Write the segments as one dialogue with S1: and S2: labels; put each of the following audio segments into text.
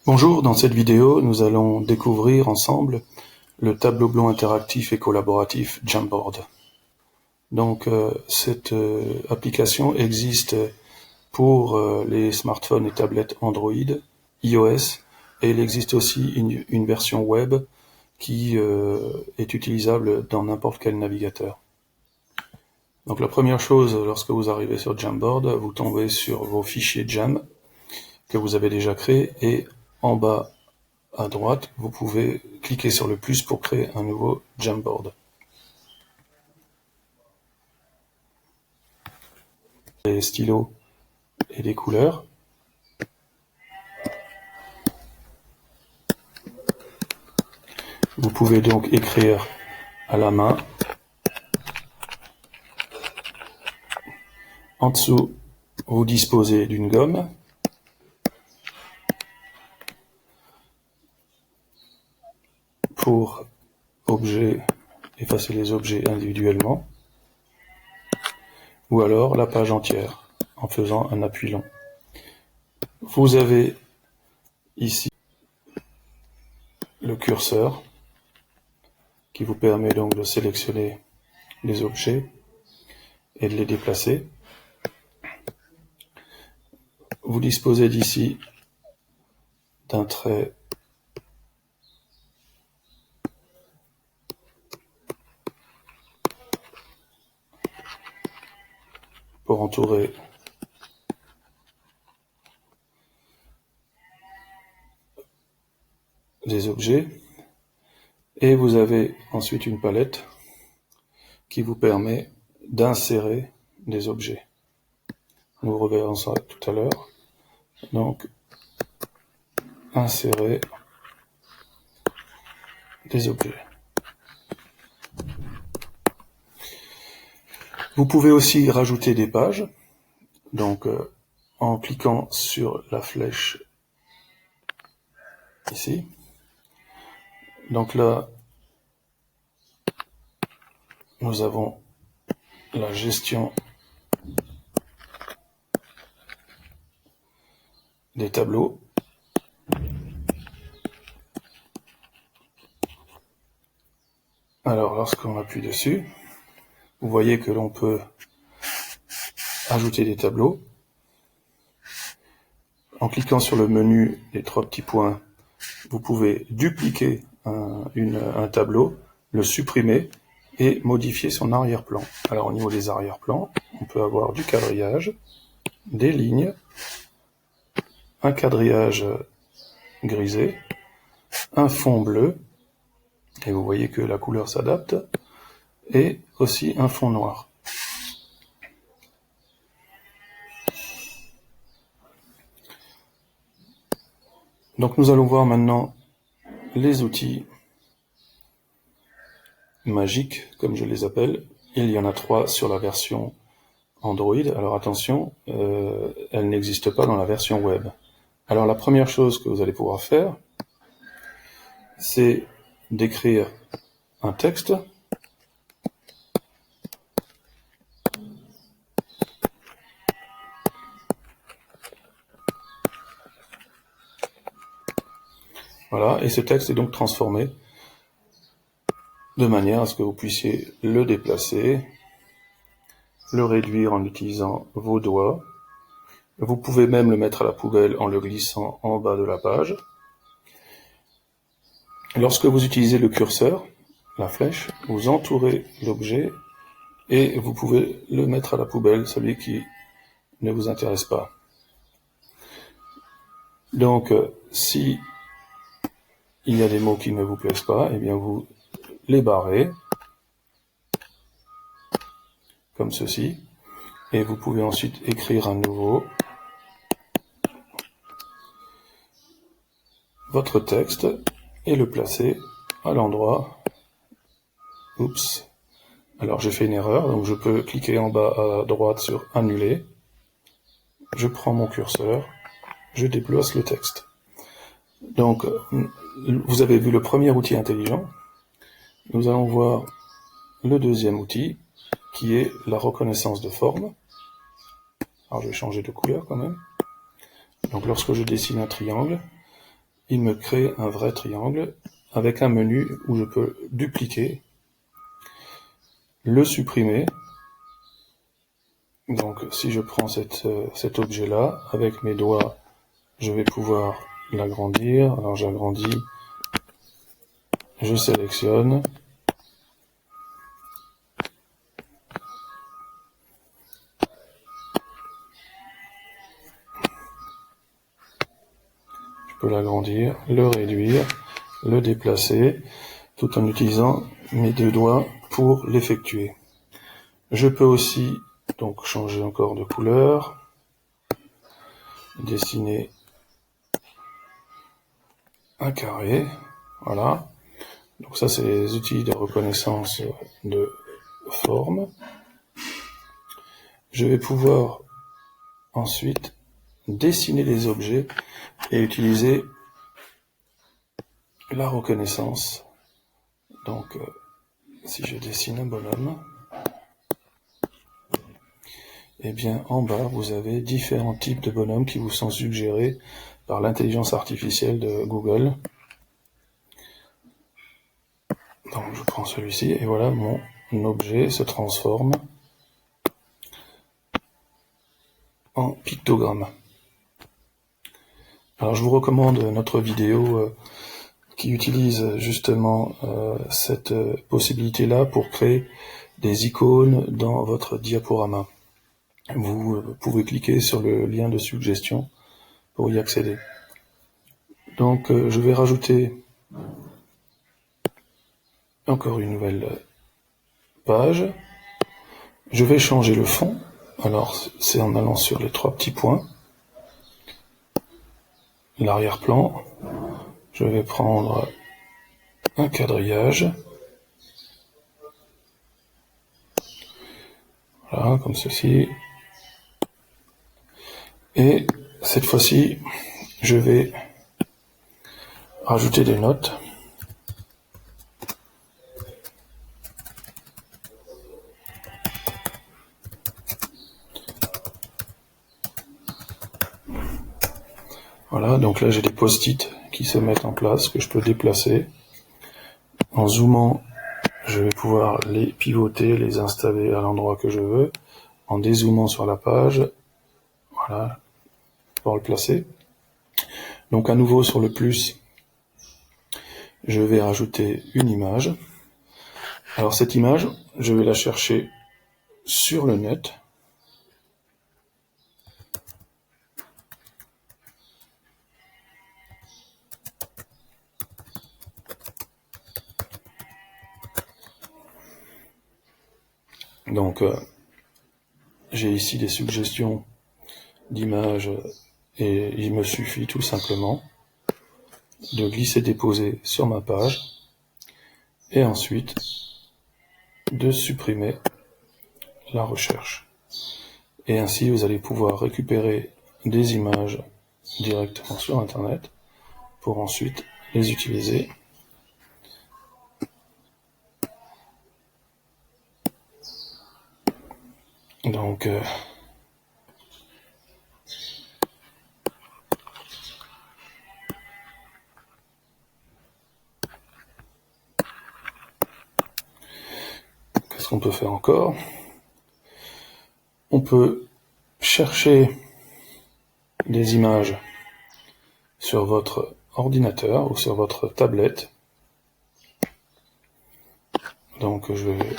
S1: Bonjour, dans cette vidéo, nous allons découvrir ensemble le tableau blanc interactif et collaboratif Jamboard. Donc, cette application existe pour les smartphones et tablettes Android, iOS, et il existe aussi une version web qui est utilisable dans n'importe quel navigateur. Donc la première chose, lorsque vous arrivez sur Jamboard, vous tombez sur vos fichiers Jam que vous avez déjà créés, et en bas à droite, vous pouvez cliquer sur le plus pour créer un nouveau Jamboard. Des stylos et des couleurs. Vous pouvez donc écrire à la main. En dessous, vous disposez d'une gomme. Pour effacer les objets individuellement. Ou alors la page entière, en faisant un appui long. Vous avez ici le curseur, qui vous permet donc de sélectionner les objets et de les déplacer. Vous disposez d'ici d'un trait pour entourer des objets, et vous avez ensuite une palette qui vous permet d'insérer des objets. Nous reverrons ça tout à l'heure. Donc, insérer des objets. Vous pouvez aussi rajouter des pages, donc en cliquant sur la flèche ici. Donc là, nous avons la gestion des tableaux. Alors, lorsqu'on appuie dessus, vous voyez que l'on peut ajouter des tableaux. En cliquant sur le menu, les trois petits points, vous pouvez dupliquer un tableau, le supprimer et modifier son arrière-plan. Alors au niveau des arrière-plans, on peut avoir du quadrillage, des lignes, un quadrillage grisé, un fond bleu, et vous voyez que la couleur s'adapte, et aussi un fond noir. Donc nous allons voir maintenant les outils magiques, comme je les appelle. Il y en a 3 sur la version Android. Alors attention, elles n'existent pas dans la version web. Alors la première chose que vous allez pouvoir faire, c'est d'écrire un texte. Voilà, et ce texte est donc transformé de manière à ce que vous puissiez le déplacer, le réduire en utilisant vos doigts. Vous pouvez même le mettre à la poubelle en le glissant en bas de la page. Lorsque vous utilisez le curseur, la flèche, vous entourez l'objet et vous pouvez le mettre à la poubelle, celui qui ne vous intéresse pas. Donc, si il y a des mots qui ne vous plaisent pas, eh bien vous les barrez, comme ceci, et vous pouvez ensuite écrire à nouveau votre texte et le placer à l'endroit. Oups. Alors j'ai fait une erreur, donc je peux cliquer en bas à droite sur annuler. Je prends mon curseur, je déplace le texte. Donc, vous avez vu le premier outil intelligent. Nous allons voir le deuxième outil, qui est la reconnaissance de forme. Alors je vais changer de couleur quand même. Donc lorsque je dessine un triangle, il me crée un vrai triangle avec un menu où je peux dupliquer, le supprimer. Donc si je prends cet objet-là, avec mes doigts, je vais pouvoir l'agrandir. Alors j'agrandis, je sélectionne. Je peux l'agrandir, le réduire, le déplacer, tout en utilisant mes deux doigts pour l'effectuer. Je peux aussi donc changer encore de couleur, dessiner un carré, voilà. Donc ça c'est les outils de reconnaissance de forme. Je vais pouvoir ensuite dessiner les objets et utiliser la reconnaissance. Donc si je dessine un bonhomme, eh bien en bas vous avez différents types de bonhommes qui vous sont suggérés par l'intelligence artificielle de Google. Donc je prends celui-ci et voilà, mon objet se transforme en pictogramme. Alors je vous recommande notre vidéo qui utilise justement cette possibilité-là pour créer des icônes dans votre diaporama. Vous pouvez cliquer sur le lien de suggestion pour y accéder. Donc je vais rajouter encore une nouvelle page. Je vais changer le fond. Alors c'est en allant sur les trois petits points. L'arrière-plan. Je vais prendre un quadrillage. Voilà, comme ceci. Et cette fois-ci, je vais rajouter des notes. Voilà, donc là j'ai des post-it qui se mettent en place, que je peux déplacer. En zoomant, je vais pouvoir les pivoter, les installer à l'endroit que je veux. En dézoomant sur la page, voilà, pour le placer. Donc à nouveau sur le plus, je vais rajouter une image. Alors cette image, je vais la chercher sur le net. Donc j'ai ici des suggestions d'images et il me suffit tout simplement de glisser-déposer sur ma page et ensuite de supprimer la recherche. Et ainsi vous allez pouvoir récupérer des images directement sur internet pour ensuite les utiliser. Donc qu'est-ce qu'on peut faire encore? On peut chercher des images sur votre ordinateur ou sur votre tablette. Donc je vais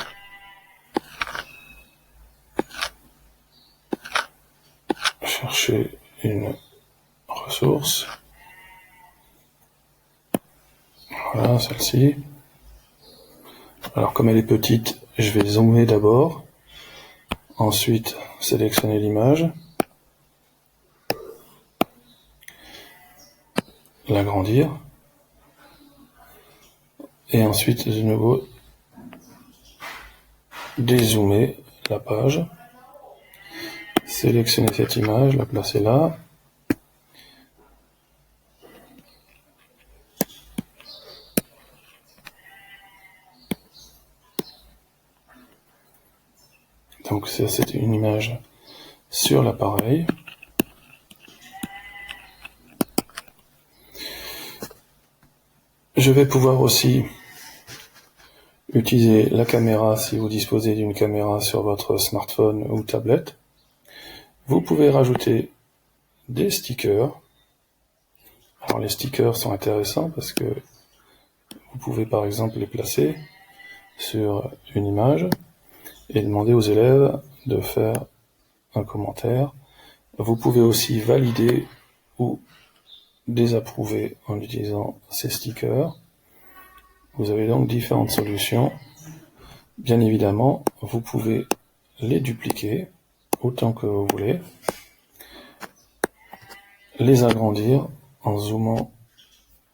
S1: chercher une ressource. Voilà, celle-ci. Alors comme elle est petite, je vais zoomer d'abord. Ensuite, sélectionner l'image. L'agrandir. Et ensuite, de nouveau, dézoomer la page. Sélectionner cette image, la placer là. Donc ça, c'est une image sur l'appareil. Je vais pouvoir aussi utiliser la caméra si vous disposez d'une caméra sur votre smartphone ou tablette. Vous pouvez rajouter des stickers. Alors les stickers sont intéressants parce que vous pouvez par exemple les placer sur une image et demander aux élèves de faire un commentaire. Vous pouvez aussi valider ou désapprouver en utilisant ces stickers. Vous avez donc différentes solutions. Bien évidemment, vous pouvez les dupliquer autant que vous voulez, les agrandir en zoomant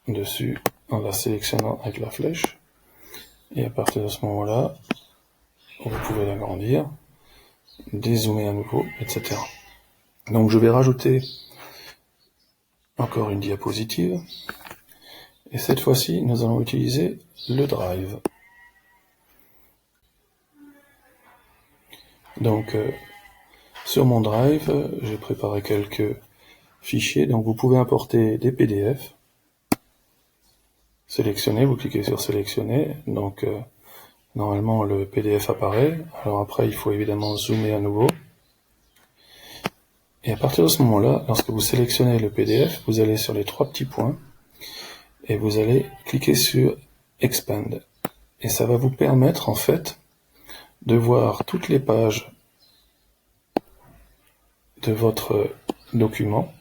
S1: dessus, en la sélectionnant avec la flèche, et à partir de ce moment-là, vous pouvez l'agrandir, dézoomer à nouveau, etc. Donc je vais rajouter encore une diapositive, et cette fois-ci, nous allons utiliser le Drive. Donc sur mon Drive, j'ai préparé quelques fichiers, donc vous pouvez importer des PDF, sélectionner, vous cliquez sur sélectionner, donc normalement le PDF apparaît, alors après il faut évidemment zoomer à nouveau, et à partir de ce moment-là, lorsque vous sélectionnez le PDF, vous allez sur les trois petits points, et vous allez cliquer sur Expand, et ça va vous permettre en fait de voir toutes les pages de votre document,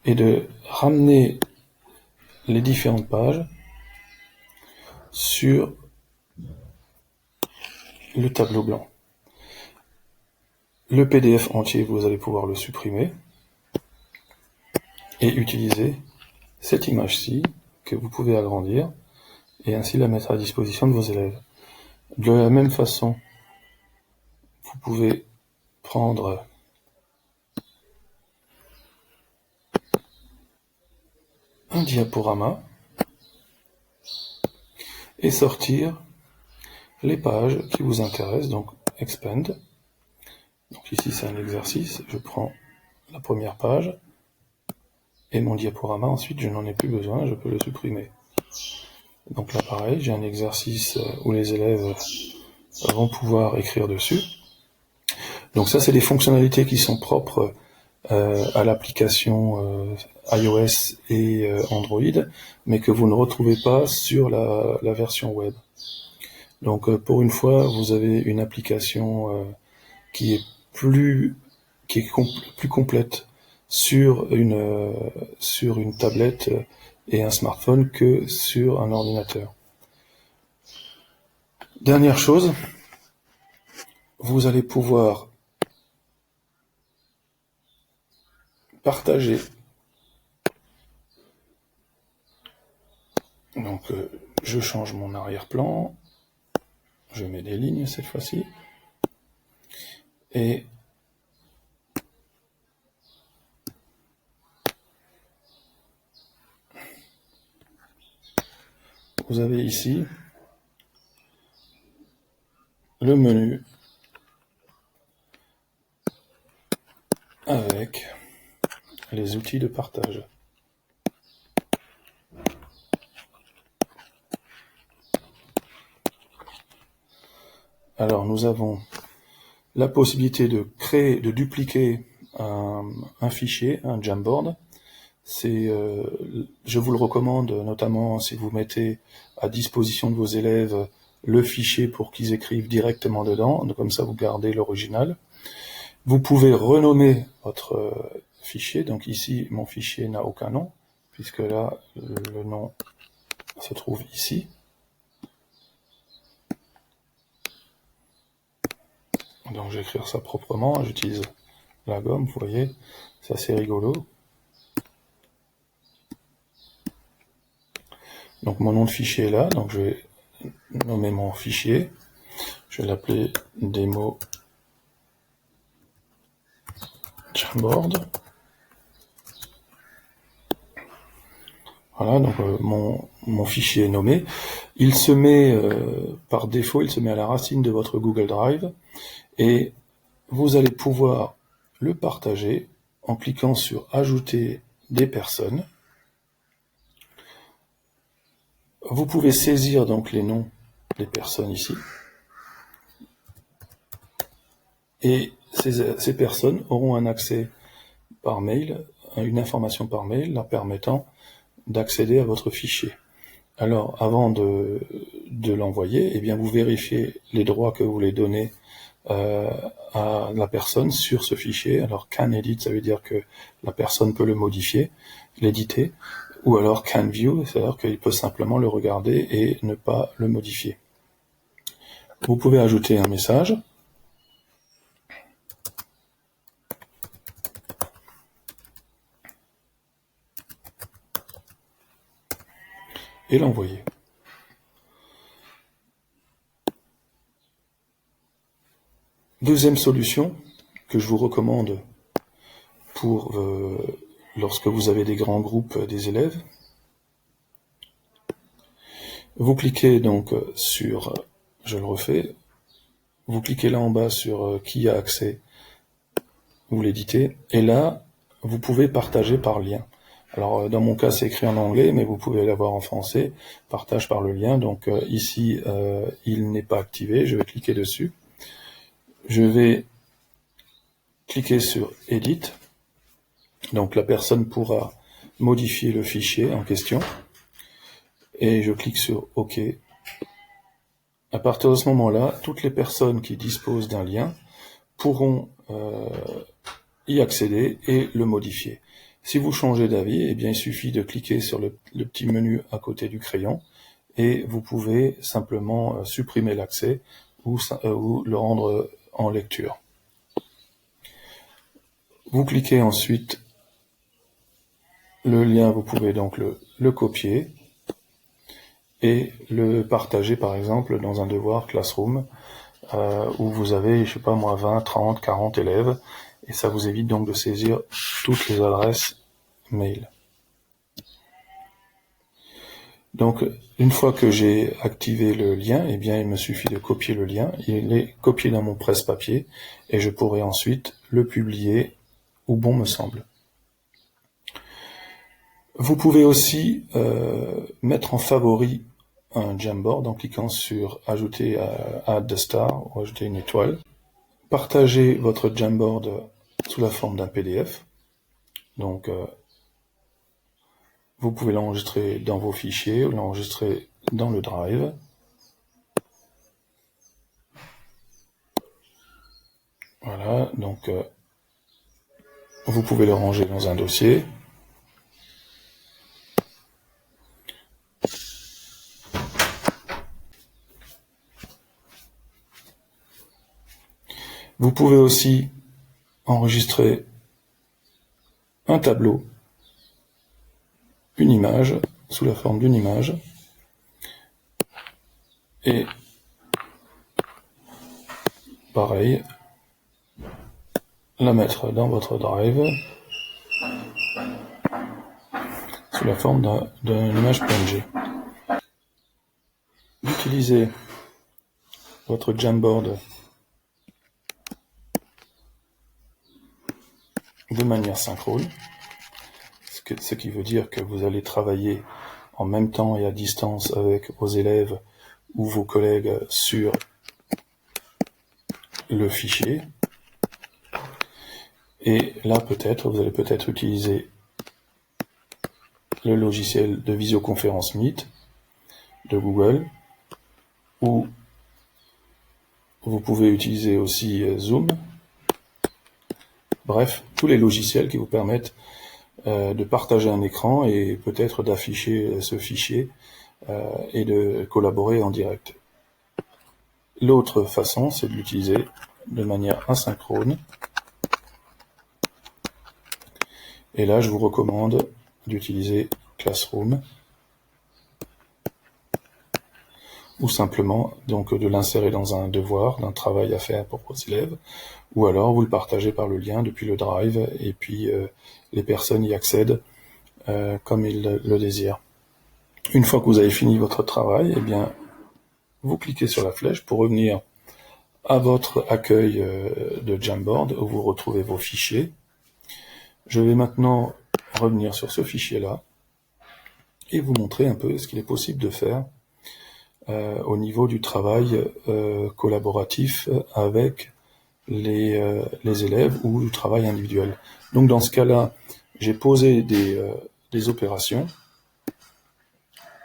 S1: et de ramener les différentes pages sur le tableau blanc. Le PDF entier, vous allez pouvoir le supprimer et utiliser cette image-ci que vous pouvez agrandir et ainsi la mettre à disposition de vos élèves. De la même façon, vous pouvez prendre un diaporama et sortir les pages qui vous intéressent, donc Expand. Donc ici c'est un exercice, je prends la première page et mon diaporama, ensuite je n'en ai plus besoin, je peux le supprimer. Donc là pareil, j'ai un exercice où les élèves vont pouvoir écrire dessus. Donc ça c'est des fonctionnalités qui sont propres à l'application iOS et Android, mais que vous ne retrouvez pas sur la version web. Donc pour une fois, vous avez une application qui est plus complète sur une tablette et un smartphone que sur un ordinateur. Dernière chose, vous allez pouvoir partager. Donc je change mon arrière-plan, je mets des lignes cette fois-ci, et vous avez ici le menu avec les outils de partage. Alors nous avons la possibilité de créer, de dupliquer un fichier, un Jamboard. Je vous le recommande, notamment si vous mettez à disposition de vos élèves le fichier pour qu'ils écrivent directement dedans, comme ça vous gardez l'original. Vous pouvez renommer votre fichier, donc ici mon fichier n'a aucun nom, puisque là le nom se trouve ici. Donc je vais écrire ça proprement, j'utilise la gomme, vous voyez, c'est assez rigolo. Donc mon nom de fichier est là, donc je vais nommer mon fichier, je vais l'appeler démo Jamboard. Voilà, donc mon fichier est nommé. Il se met par défaut, il se met à la racine de votre Google Drive, et vous allez pouvoir le partager en cliquant sur ajouter des personnes, Vous pouvez saisir donc les noms des personnes ici. Et ces personnes auront un accès par mail, une information par mail leur permettant d'accéder à votre fichier. Alors, avant de l'envoyer, eh bien, vous vérifiez les droits que vous voulez donner à la personne sur ce fichier. Alors, can edit, ça veut dire que la personne peut le modifier, l'éditer, ou alors can view, c'est-à-dire qu'il peut simplement le regarder et ne pas le modifier. Vous pouvez ajouter un message. Et l'envoyer. Deuxième solution que je vous recommande pour lorsque vous avez des grands groupes des élèves, vous cliquez donc sur, je le refais, vous cliquez là en bas sur qui a accès, vous l'éditez, et là, vous pouvez partager par lien. Alors, dans mon cas, c'est écrit en anglais, mais vous pouvez l'avoir en français, partage par le lien. Donc ici, il n'est pas activé, je vais cliquer dessus. Je vais cliquer sur Edit. Donc la personne pourra modifier le fichier en question. Et je clique sur OK. À partir de ce moment-là, toutes les personnes qui disposent d'un lien pourront y accéder et le modifier. Si vous changez d'avis, eh bien, il suffit de cliquer sur le petit menu à côté du crayon et vous pouvez simplement supprimer l'accès ou le rendre en lecture. Vous cliquez ensuite le lien, vous pouvez donc le copier et le partager par exemple dans un devoir Classroom où vous avez, je sais pas moi, 20, 30, 40 élèves et ça vous évite donc de saisir toutes les adresses mail. Donc une fois que j'ai activé le lien, eh bien il me suffit de copier le lien, il est copié dans mon presse-papier et je pourrai ensuite le publier où bon me semble. Vous pouvez aussi mettre en favori un Jamboard en cliquant sur ajouter add the star ou ajouter une étoile. Partagez votre Jamboard sous la forme d'un PDF. Donc vous pouvez l'enregistrer dans vos fichiers ou l'enregistrer dans le Drive. Voilà, donc vous pouvez le ranger dans un dossier. Vous pouvez aussi enregistrer un tableau, une image, sous la forme d'une image, et pareil, la mettre dans votre Drive sous la forme d'une image PNG. Utilisez votre Jamboard de manière synchrone, ce qui veut dire que vous allez travailler en même temps et à distance avec vos élèves ou vos collègues sur le fichier. Et là, vous allez peut-être utiliser le logiciel de visioconférence Meet de Google, ou vous pouvez utiliser aussi Zoom. Bref, tous les logiciels qui vous permettent de partager un écran et peut-être d'afficher ce fichier et de collaborer en direct. L'autre façon, c'est de l'utiliser de manière asynchrone. Et là, je vous recommande d'utiliser Classroom ou simplement donc de l'insérer dans un devoir, d'un travail à faire pour vos élèves, ou alors vous le partagez par le lien depuis le Drive et puis les personnes y accèdent comme ils le désirent. Une fois que vous avez fini votre travail, eh bien, vous cliquez sur la flèche pour revenir à votre accueil de Jamboard où vous retrouvez vos fichiers. Je vais maintenant revenir sur ce fichier-là et vous montrer un peu ce qu'il est possible de faire au niveau du travail collaboratif avec les élèves ou du travail individuel. Donc dans ce cas-là, j'ai posé des opérations.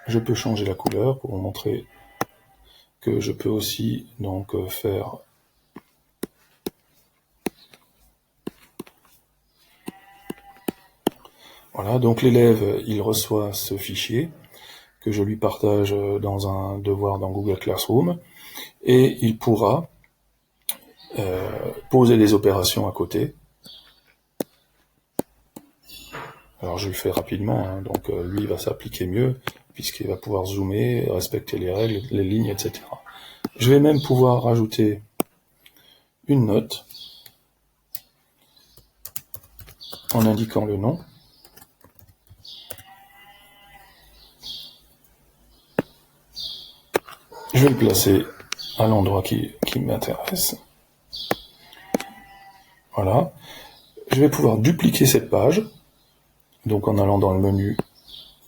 S1: Je peux changer la couleur pour vous montrer que je peux aussi donc faire voilà, donc l'élève il reçoit ce fichier que je lui partage dans un devoir dans Google Classroom et il pourra poser des opérations à côté. Alors je le fais rapidement, hein, donc lui il va s'appliquer mieux puisqu'il va pouvoir zoomer, respecter les règles, les lignes, etc. Je vais même pouvoir rajouter une note en indiquant le nom. Je vais le placer à l'endroit qui m'intéresse. Voilà. Je vais pouvoir dupliquer cette page. Donc en allant dans le menu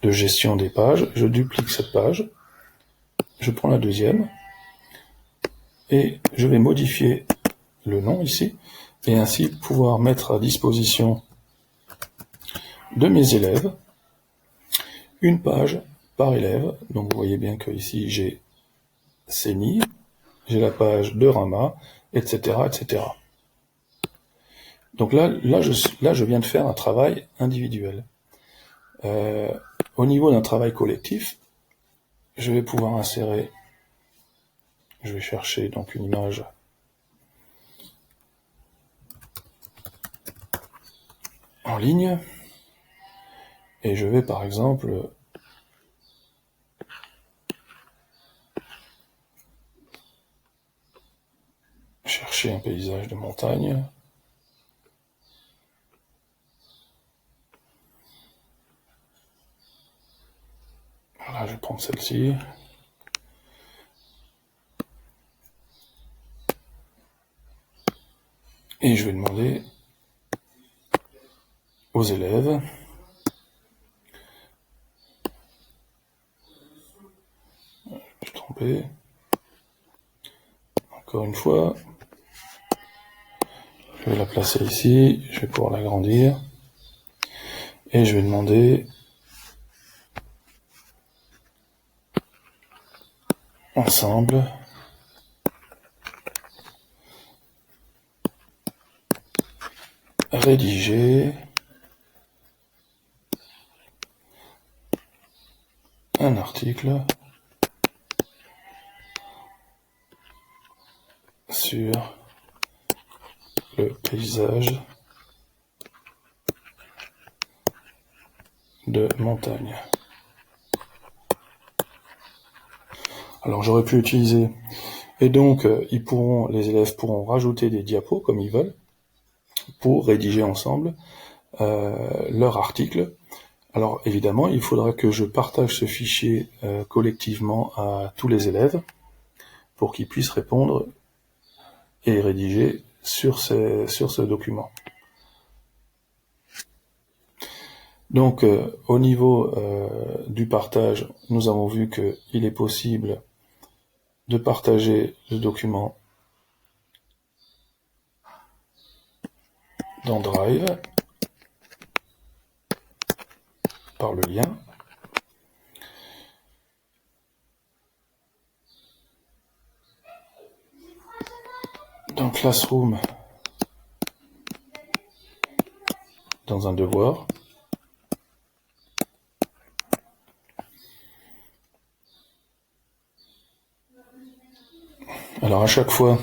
S1: de gestion des pages, je duplique cette page. Je prends la deuxième. Et je vais modifier le nom ici. Et ainsi pouvoir mettre à disposition de mes élèves une page par élève. Donc vous voyez bien que ici j'ai CENI, j'ai la page de Rama, etc., etc. Donc là, je viens de faire un travail individuel. Au niveau d'un travail collectif, je vais pouvoir insérer, je vais chercher donc une image en ligne, et je vais par exemple chercher un paysage de montagne. Voilà, je vais prendre celle-ci. Et je vais demander aux élèves je me suis trompé. Encore une fois, je vais la placer ici, je vais pouvoir l'agrandir. Et je vais demander ensemble rédiger un article sur le paysage de montagne. Alors j'aurais pu utiliser, et donc les élèves pourront rajouter des diapos comme ils veulent pour rédiger ensemble leur article. Alors évidemment, il faudra que je partage ce fichier collectivement à tous les élèves pour qu'ils puissent répondre et rédiger sur ce document. Donc au niveau du partage, nous avons vu qu'il est possible de partager le document dans Drive par le lien. Dans Classroom, dans un devoir. Alors à chaque fois,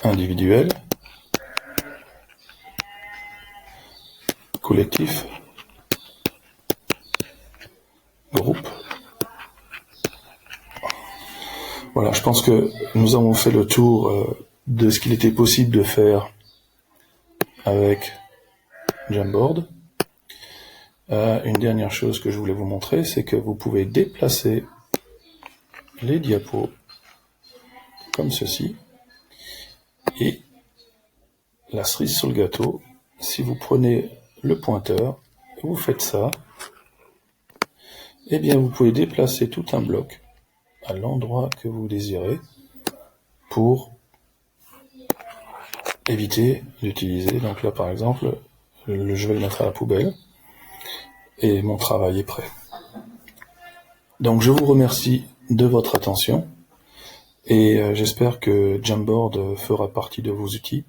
S1: individuel, collectif, groupe. Voilà, je pense que nous avons fait le tour de ce qu'il était possible de faire avec Jamboard. Une dernière chose que je voulais vous montrer, c'est que vous pouvez déplacer les diapos comme ceci. Et la cerise sur le gâteau, si vous prenez le pointeur vous faites ça, eh bien vous pouvez déplacer tout un bloc à l'endroit que vous désirez pour éviter d'utiliser. Donc là par exemple, je vais le mettre à la poubelle et mon travail est prêt. Donc je vous remercie de votre attention et j'espère que Jamboard fera partie de vos outils.